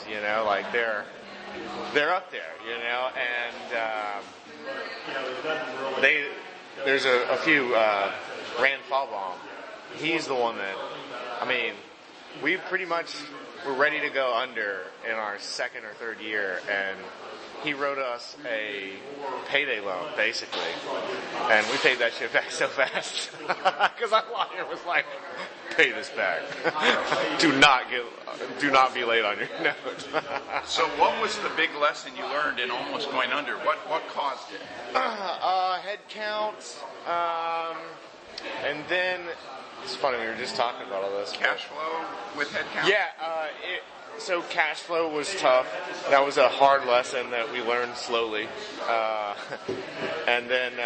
you know, like they're up there, you know, and there's a few, Rand Fallbaum, he's the one that, I mean, we pretty much were ready to go under in our second or third year, and he wrote us a payday loan, basically, and we paid that shit back so fast because our lawyer was like, "Pay this back. Do not be late on your note." So, what was the big lesson you learned in almost going under? What caused it? Head count, and then it's funny, we were just talking about all this. Cash flow with head count. Yeah. So cash flow was tough. That was a hard lesson that we learned slowly. And then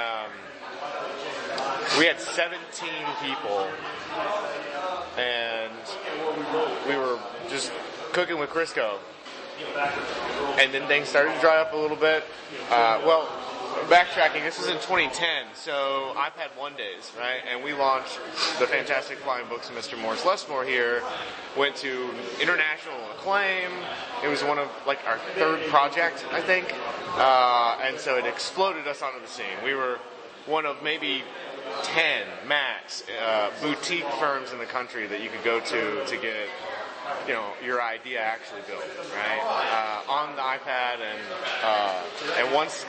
we had 17 people, and we were just cooking with Crisco. And then things started to dry up a little bit. Backtracking, this was in 2010, so iPad 1 days, right? And we launched the Fantastic Flying Books of Mr. Morris Lesmore here, went to international acclaim. It was one of, like, our third project, I think. And so it exploded us onto the scene. We were one of maybe 10, max, boutique firms in the country that you could go to get, you know, your idea actually built, right? On the iPad, and once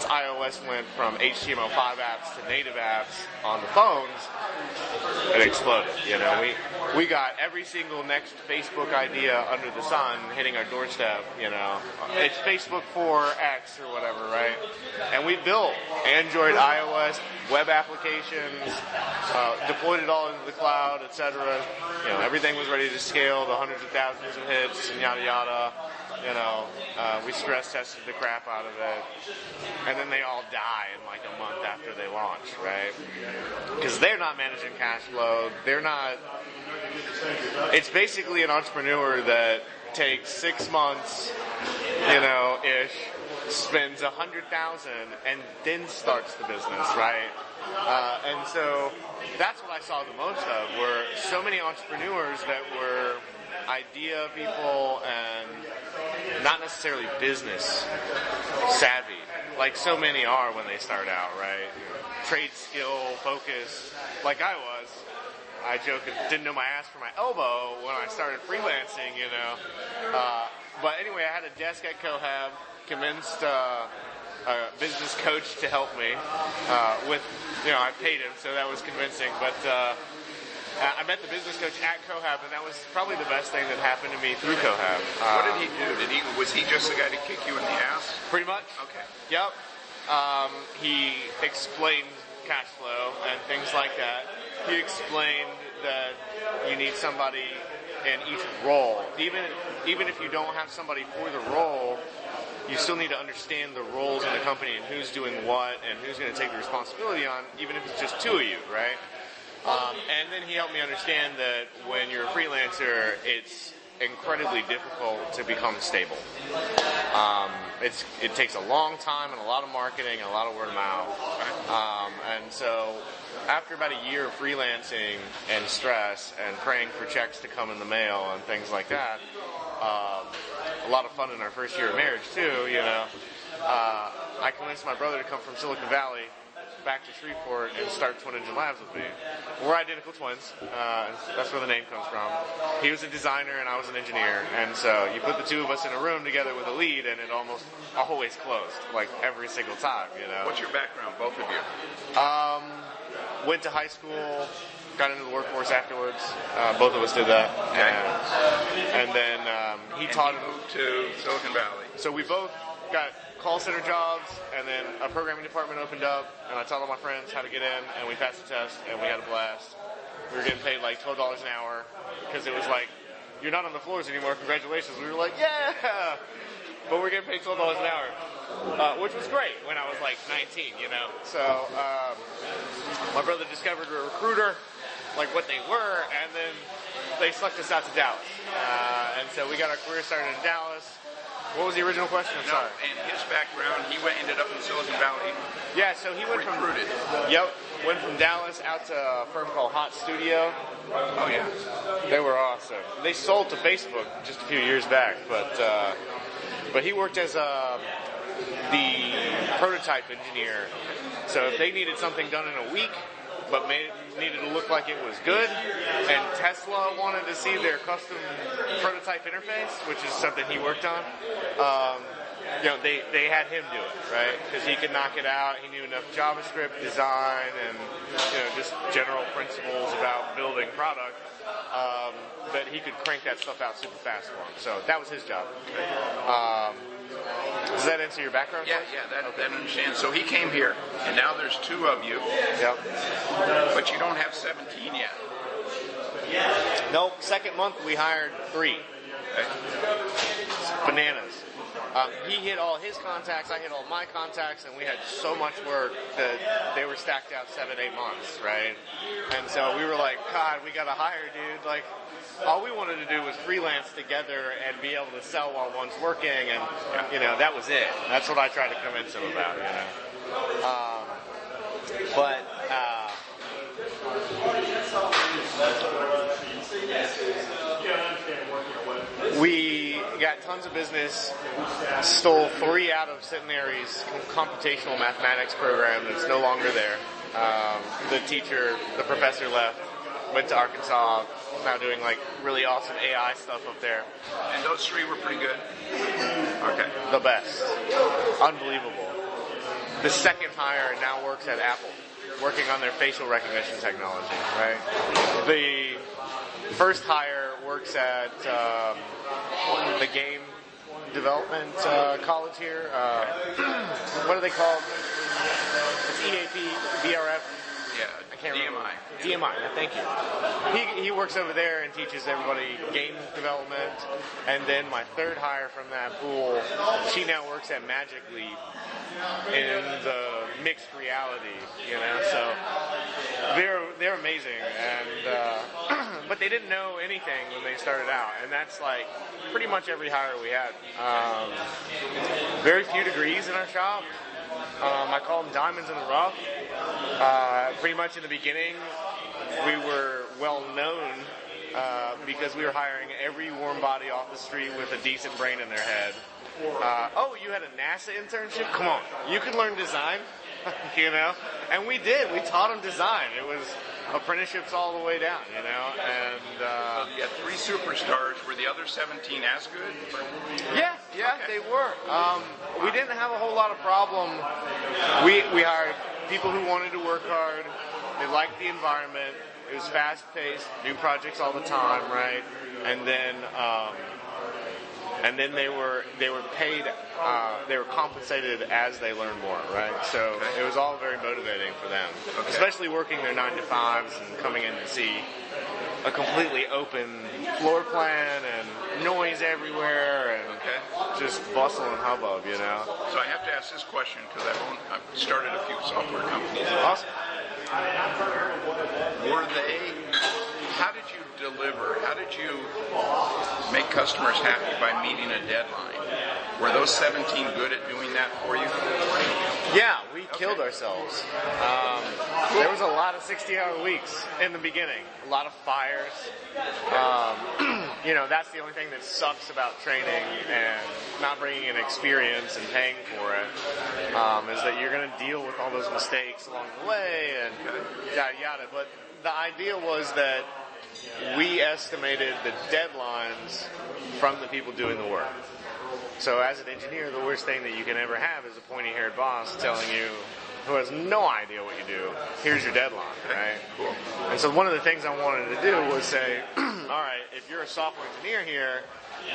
iOS went from HTML5 apps to native apps on the phones, it exploded. You know, we got every single next Facebook idea under the sun hitting our doorstep. You know, it's Facebook for X or whatever, right? And we built Android, iOS, web applications, deployed it all into the cloud, etc. You know, everything was ready to scale to hundreds of thousands of hits and yada yada. You know, we stress tested the crap out of it, and then they all die in like a month after they launch, right? Because they're not managing cash flow. They're not. It's basically an entrepreneur that takes 6 months, you know, ish, spends $100,000, and then starts the business, right? And so that's what I saw the most of, were so many entrepreneurs that were idea people and not necessarily business savvy, like so many are when they start out, right? Trade skill, focus, like I was. I joke, didn't know my ass from my elbow when I started freelancing, you know. But anyway, I had a desk at Cohab, convinced a business coach to help me with, you know, I paid him, so that was convincing. But I met the business coach at Cohab, and that was probably the best thing that happened to me through Cohab. What did he do? Was he just the guy to kick you in the ass? Pretty much. Okay. Yep. He explained cash flow and things like that. He explained that you need somebody in each role. Even if you don't have somebody for the role, you still need to understand the roles in the company and who's doing what and who's going to take the responsibility on, even if it's just two of you, right? And then he helped me understand that when you're a freelancer, it's incredibly difficult to become stable. It takes a long time and a lot of marketing and a lot of word of mouth. And so after about a year of freelancing and stress and praying for checks to come in the mail and things like that, a lot of fun in our first year of marriage too, you know, I convinced my brother to come from Silicon Valley back to Shreveport and start Twin Engine Labs with me. We're identical twins. That's where the name comes from. He was a designer and I was an engineer, and so you put the two of us in a room together with a lead, and it almost always closed, like every single time, you know. What's your background, both of you? Went to high school, got into the workforce afterwards. Both of us did that. Okay. And then he taught. Moved to Silicon Valley. So we both got call center jobs, and then a programming department opened up, and I taught all my friends how to get in, and we passed the test, and we had a blast. We were getting paid like $12 an hour, because it was like, you're not on the floors anymore, congratulations. We were like, yeah! But we're getting paid $12 an hour, which was great when I was like 19, you know. So my brother discovered a recruiter, like what they were, and then they sucked us out to Dallas. And so we got our career started in Dallas. What was the original question? I'm sorry. And his background, ended up in Silicon Valley. Yeah, so he went recruited. Went from Dallas out to a firm called Hot Studio. Oh yeah. They were awesome. They sold to Facebook just a few years back, but he worked as the prototype engineer. So if they needed something done in a week, but needed to look like it was good, and Tesla wanted to see their custom prototype interface, which is something he worked on, they had him do it, right? Because he could knock it out. He knew enough JavaScript design and just general principles about building product that he could crank that stuff out super fast for him. So that was his job. Does that answer your background? Yeah, that understands. So he came here, and now there's 2 of you. Yep. But you don't have 17 yet. Nope. Second month we hired 3. Okay. Bananas. He hit all his contacts, I hit all my contacts, and we had so much work that they were stacked out 7-8 months, right? And so we were like, God, we got to hire, dude. Like, all we wanted to do was freelance together and be able to sell while one's working, and that was it. That's what I tried to convince him about, we got tons of business, stole 3 out of Centenary's computational mathematics program that's no longer there. The professor left, went to Arkansas, now doing like really awesome AI stuff up there. And those 3 were pretty good? Okay. The best. Unbelievable. The second hire now works at Apple, working on their facial recognition technology, right? The first hire works at the game development college here. What are they called? It's EAP, BRF. Yeah, I can't DMI. remember. DMI, thank you. He works over there and teaches everybody game development. And then my third hire from that pool, she now works at Magic Leap in the mixed reality, so they're amazing, and but they didn't know anything when they started out, and that's like pretty much every hire we had. Very few degrees in our shop. I call them diamonds in the rough. Pretty much in the beginning, we were well known because we were hiring every warm body off the street with a decent brain in their head. You had a NASA internship? Come on, you can learn design, And we did. We taught them design. It was apprenticeships all the way down, And you had 3 superstars. Were the other 17 as good? Yeah, Okay. they were. We didn't have a whole lot of problem. We hired people who wanted to work hard. They liked the environment. It was fast-paced, new projects all the time, right? And then they were paid. They were compensated as they learned more, right? So it was all very motivating for them, especially working their 9 to 5s and coming in to see a completely open floor plan and noise everywhere and just bustle and hubbub, So I have to ask this question because I've started a few software companies. Awesome. How did you deliver? How did you make customers happy by meeting a deadline? Were those 17 good at doing that for you? Yeah, we killed ourselves. There was a lot of 60-hour weeks in the beginning. A lot of fires. That's the only thing that sucks about training and not bringing in experience and paying for it, is that you're going to deal with all those mistakes along the way and yada yada. But the idea was that we estimated the deadlines from the people doing the work. So as an engineer, the worst thing that you can ever have is a pointy-haired boss telling you, who has no idea what you do, here's your deadline, right? Cool. And so one of the things I wanted to do was say, all right, if you're a software engineer here,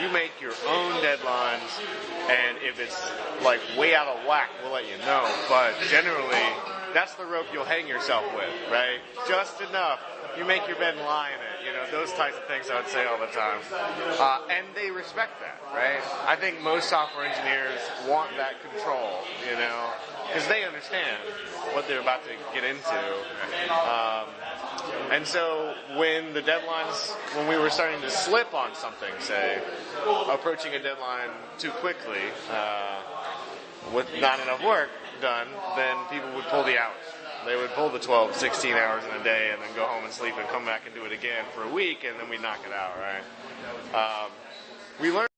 you make your own deadlines, and if it's like way out of whack, we'll let you know. But generally, that's the rope you'll hang yourself with, right? Just enough. You make your bed and lie in it. Those types of things I would say all the time. And they respect that, right? I think most software engineers want that control, because they understand what they're about to get into. And so when the deadlines, when we were starting to slip on something, say, approaching a deadline too quickly, with not enough work done, then people would pull the hours. They would pull the 12, 16 hours in a day and then go home and sleep and come back and do it again for a week, and then we knock it out, right? We learned